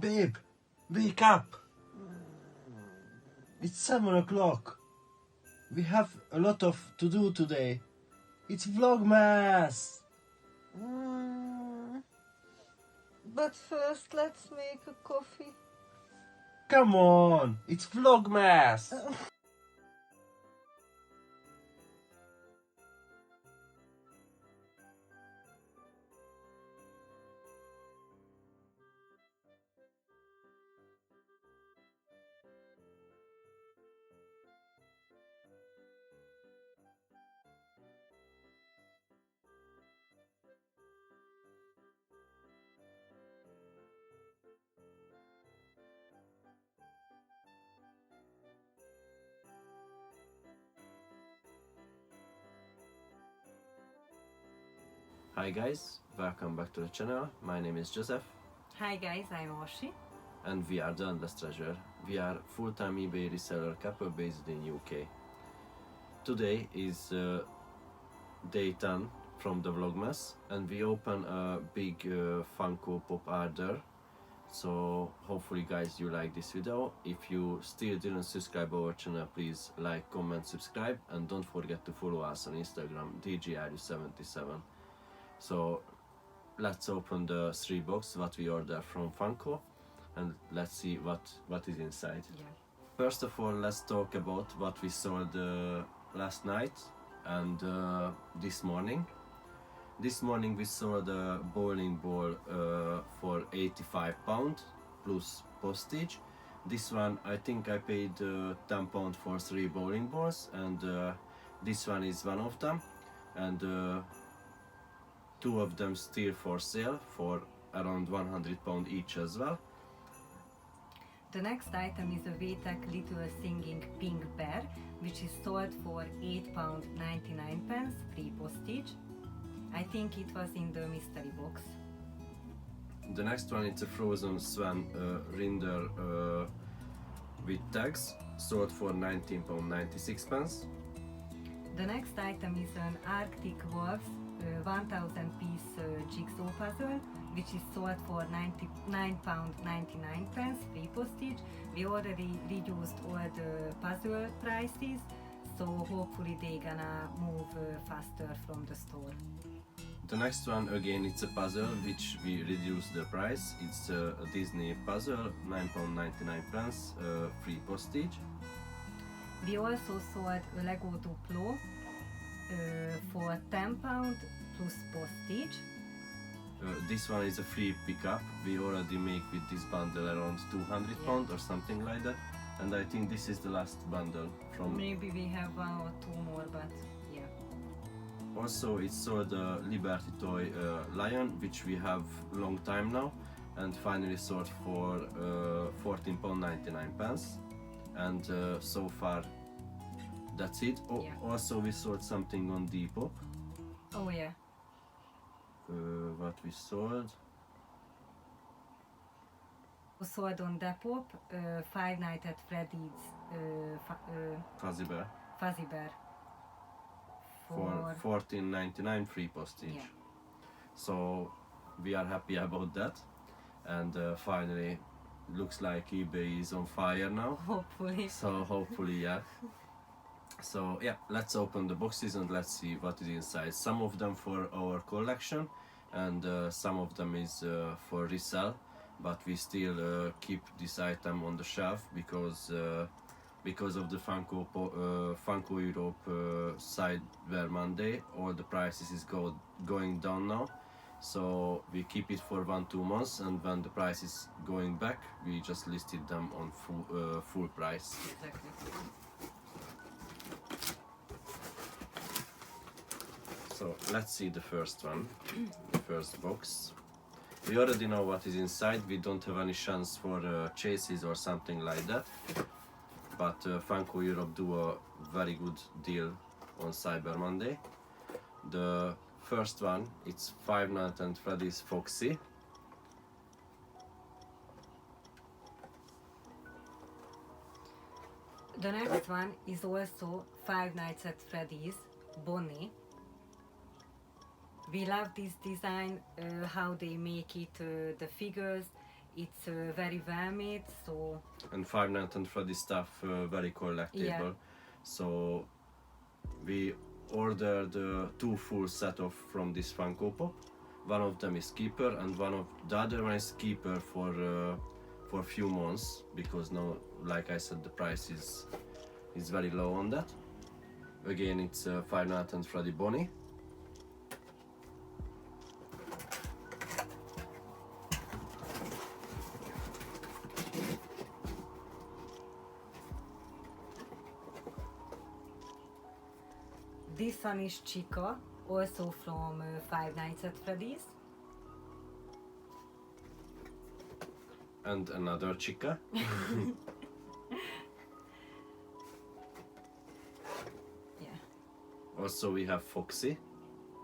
Babe, wake up! It's 7 o'clock. We have a lot of to do today. It's Vlogmas! But first, let's make a coffee. Come on, it's Vlogmas! Hi guys, welcome back to the channel. My name is Joseph Hi guys, I'm Oshi. and we are the Endless Treasure. We are full-time eBay reseller couple based in UK. Today is day 10 from the Vlogmas and we open a big Funko Pop order. So hopefully guys you like this video. If you still didn't subscribe our channel, please like, comment, subscribe, and don't forget to follow us on Instagram DJRU77. So let's open the 3 boxes what we ordered from Funko and let's see what is inside. Yeah. First of all, let's talk about what we sold last night and this morning. This morning we sold a bowling ball for £85 plus postage. This one I think I paid £10 for 3 bowling balls, and this one is one of them, and 2 of them still for sale for around £100 each as well. The next item is a VTech Little Singing Pink Bear, which is sold for £8.99 free postage. I think it was in the mystery box. The next one is a frozen swan rinder with tags, sold for £19.96. The next item is an Arctic Wolves 1000 piece jigsaw puzzle, which is sold for £99.99 free postage. We already reduced all the puzzle prices, so hopefully they gonna move faster from the store. The next one again it's a puzzle which we reduced the price. It's a Disney puzzle, £9.99 free postage. We also sold a Lego Duplo for £10 plus postage. This one is a free pickup. We already make with this bundle around £200 or something like that, and I think this is the last bundle from. Maybe we have 1 or 2 more, but yeah. Also it's sold a Liberty Toy Lion, which we have long time now, and finally sold for £14.99, and so far that's it. Yeah. Also we sold something on Depop. Oh yeah. What we sold? We sold on Depop Five Nights at Freddy's Fuzzy Bear Fuzzy Bear for £14.99 free postage. Yeah. So we are happy about that, and finally looks like eBay is on fire now. Hopefully. So hopefully, yeah. So yeah, let's open the boxes and let's see what is inside. Some of them for our collection, and some of them is for resell, but we still keep this item on the shelf because of the Funko Europe Cyber Monday. All the prices is going down now, so we keep it for 1-2 months, and when the price is going back, we just listed them on full price. Exactly. So let's see the first one, the first box. We already know what is inside. We don't have any chance for chases or something like that, but Funko Europe do a very good deal on Cyber Monday. The first one, it's Five Nights at Freddy's Foxy. The next one is also Five Nights at Freddy's Bonnie. We love this design, how they make it, the figures. It's very well made, so And Five Nights at Freddy's stuff very collectible. Yeah. So we ordered two full set of from this Funko Pop. One of them is keeper, and the other one is keeper for a few months, because now, like I said, the price is very low on that. Again, it's Five Nights at Freddy Bonnie. this one is Chica, also from Five Nights at Freddy's. And another Chica. Yeah. Also we have Foxy.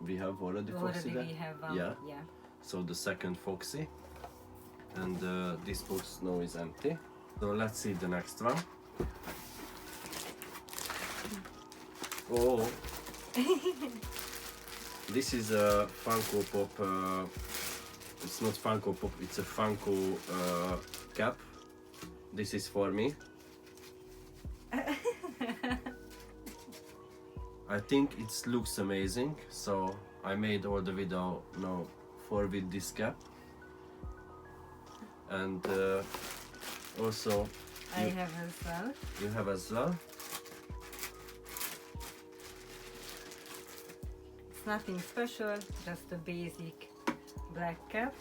We have already Foxy there. We have one. Yeah. Yeah. So the second Foxy. And this box now is empty. So let's see the next one. Oh! This is a Funko Pop. It's not Funko Pop, it's a Funko cap. This is for me. I think it looks amazing, so I made all the video now with this cap. And also I have as well. you have as well. It's nothing special, just a basic black cap.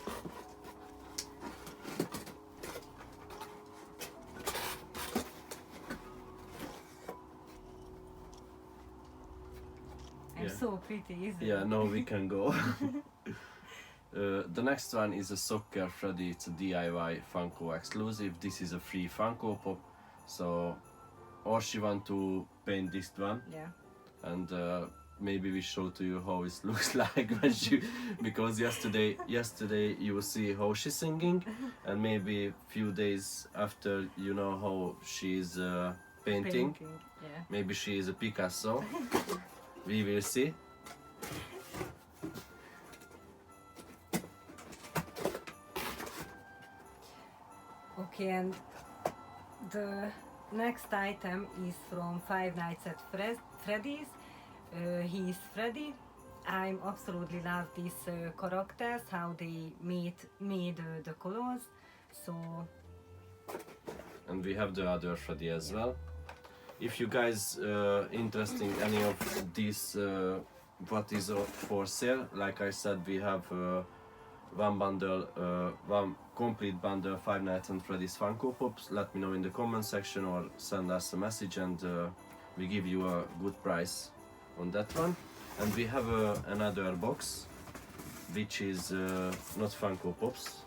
I'm Yeah. so pretty, isn't Yeah, it? now we can go. The next one is a Soccer Freddy. It's a DIY Funko exclusive. This is a free Funko Pop. So, or she want to paint this one, Yeah. and maybe we show to you how it looks like when she, because yesterday you will see how she's singing, and maybe a few days after you know how she's painting. Yeah. Maybe she is a Picasso. We will see. Okay, and the next item is from Five Nights at Freddy's. He is Freddy. I absolutely love these characters, how they made the colors. So And we have the other Freddy as well. If you guys interested in any of these what is for sale, like I said, we have one bundle, one complete bundle, Five Nights at Freddy's Funko Pops. Let me know in the comment section or send us a message, and we give you a good price on that one. And we have another box, which is not Funko Pops.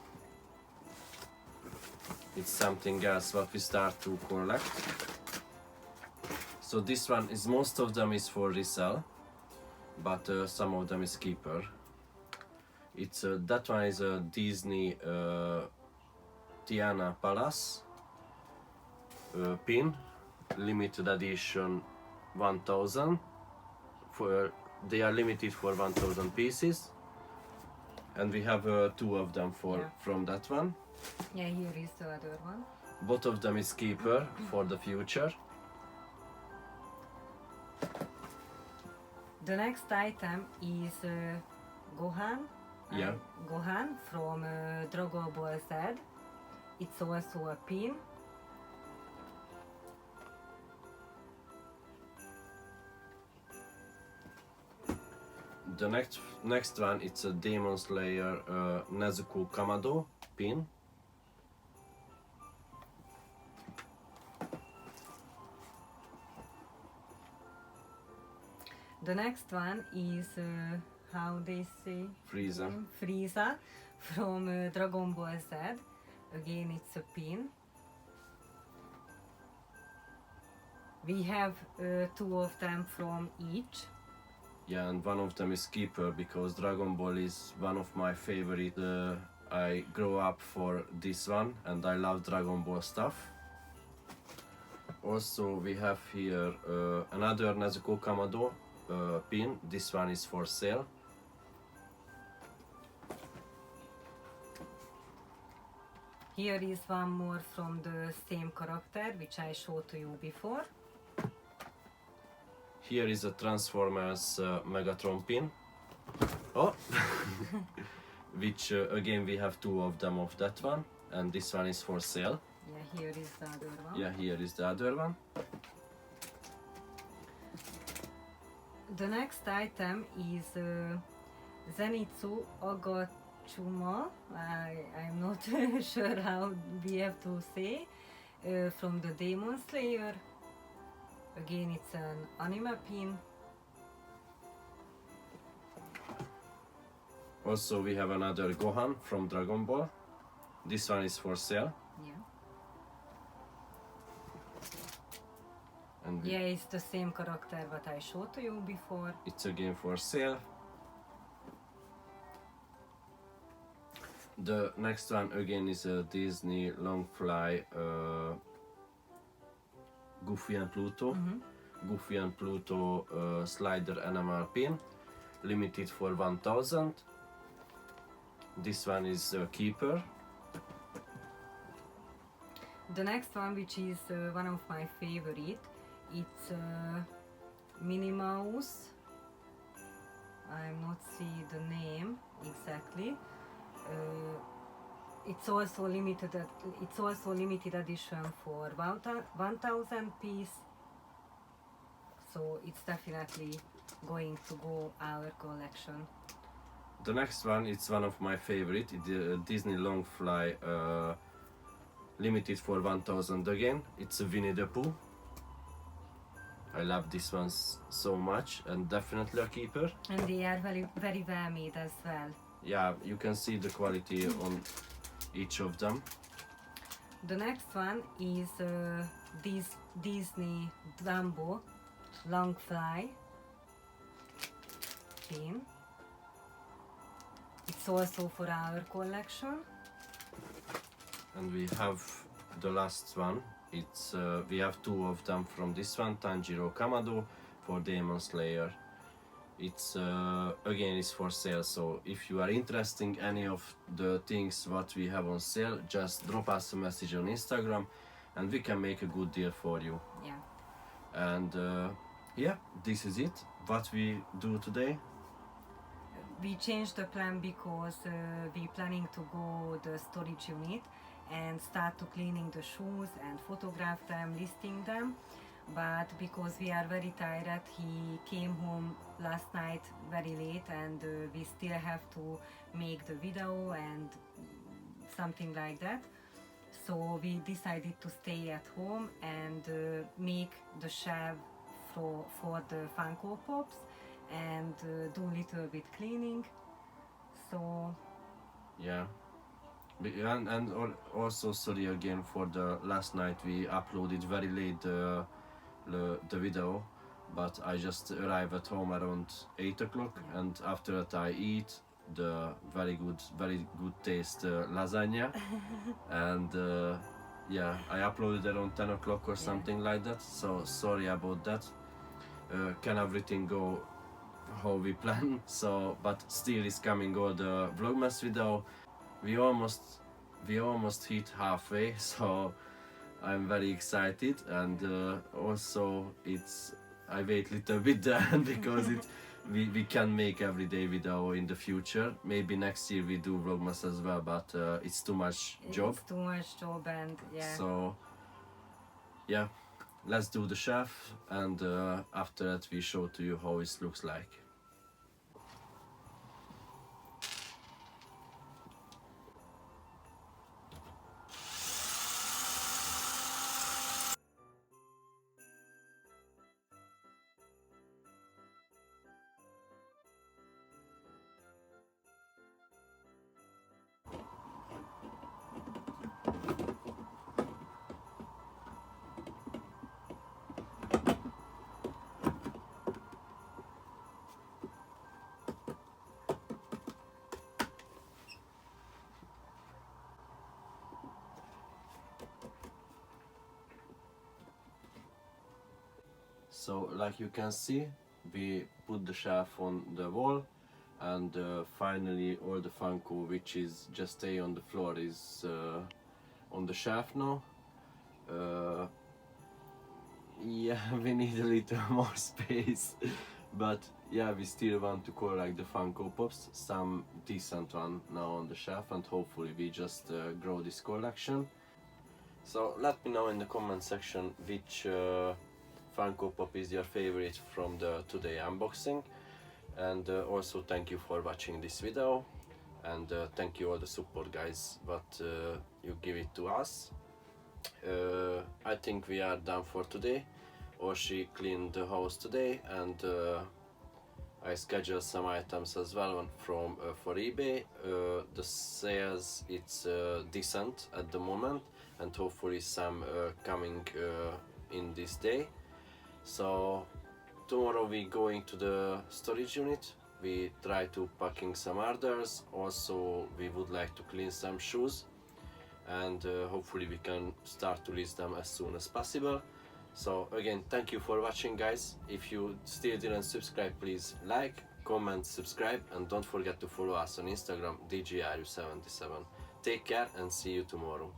It's something else what we start to collect. So this one is, most of them is for resell, but some of them is keeper. It's that one is a Disney Tiana Palace pin, limited edition 1000. They are limited for 1000 pieces, and we have two of them from that one. yeah, here is the other one. Both of them is keeper for the future. The next item is Gohan. Yeah. Gohan from Dragon Ball Z. It's also a pin. The next one, it's a Demon Slayer Nezuko Kamado pin. The next one is how they say Frieza. Frieza from Dragon Ball Z. Again, it's a pin. We have two of them from each. Yeah, and one of them is keeper, because Dragon Ball is one of my favorite. I grew up for this one, and I love Dragon Ball stuff. Also, we have here another Nezuko Kamado pin. This one is for sale. Here is one more from the same character which I showed to you before. Here is a Transformers Megatron pin. Oh! Which again we have two of them of that one, and this one is for sale. Yeah, here is the other one. Yeah, here is the other one. The next item is Zenitsu Agachuma. I'm not sure how we have to say. From the Demon Slayer. Again, it's an anime pin. Also we have another Gohan from Dragon Ball. This one is for sale. Yeah. And Yeah, it's the same character what I showed to you before. it's again for sale. The next one again is a Disney long fly Goofy and Pluto. Goofy and Pluto slider enamel pin, limited for 1000. This one is a keeper. The next one, which is one of my favorite, it's Minnie Mouse. I'm not see the name exactly. It's also limited. It's also limited edition for 1000 piece. So it's definitely going to go our collection. The next one, it's one of my favorite. It's a Disney long fly limited for 1000 again. It's a Winnie the Pooh. I love this one so much, and definitely a keeper. And they are very, very well made as well. Yeah, you can see the quality on each of them. The next one is Disney Dumbo long fly pin. It's also for our collection. And we have the last one. It's we have two of them from this one, Tanjiro Kamado for Demon Slayer. It's again is for sale, so if you are interested in any of the things what we have on sale, just drop us a message on Instagram and we can make a good deal for you. Yeah. And yeah, this is it what we do today. We changed the plan because we planning to go the storage unit and start to cleaning the shoes and photograph them, listing them. But because we are very tired, he came home last night very late, and we still have to make the video and something like that. So we decided to stay at home and make the shelf for the Funko Pops and do a little bit cleaning. So Yeah. And also sorry again for the last night we uploaded very late the video, but I just arrived at home around 8 o'clock, and after that I eat the very good taste lasagna and yeah, I uploaded around 10 o'clock or something like that, so sorry about that. Can everything go how we plan? So but still is coming all the Vlogmas video. We almost hit halfway, so I'm very excited, and also I wait little bit then because we can make everyday video in the future. Maybe next year we do Vlogmas as well, but it's too much job. It's too much job, and yeah. So yeah, let's do the shelf, and after that we show to you how it looks like. So like you can see, we put the shelf on the wall, and finally all the Funko which is just stay on the floor is on the shelf now. Yeah, we need a little more space, but yeah, we still want to collect the Funko Pops, some decent one now on the shelf, and hopefully we just grow this collection. So let me know in the comment section which Funko Pop is your favorite from the today unboxing, and also thank you for watching this video, and thank you all the support guys what you give it to us. I think we are done for today. Oshi cleaned the house today, and I scheduled some items as well from for eBay. The sales it's decent at the moment, and hopefully some coming in this day. So tomorrow we going to the storage unit. We try to packing some orders. Also we would like to clean some shoes, and hopefully we can start to list them as soon as possible. So again, thank you for watching guys. If you still didn't subscribe, please like, comment, subscribe, and don't forget to follow us on Instagram, DJRU77. Take care and see you tomorrow.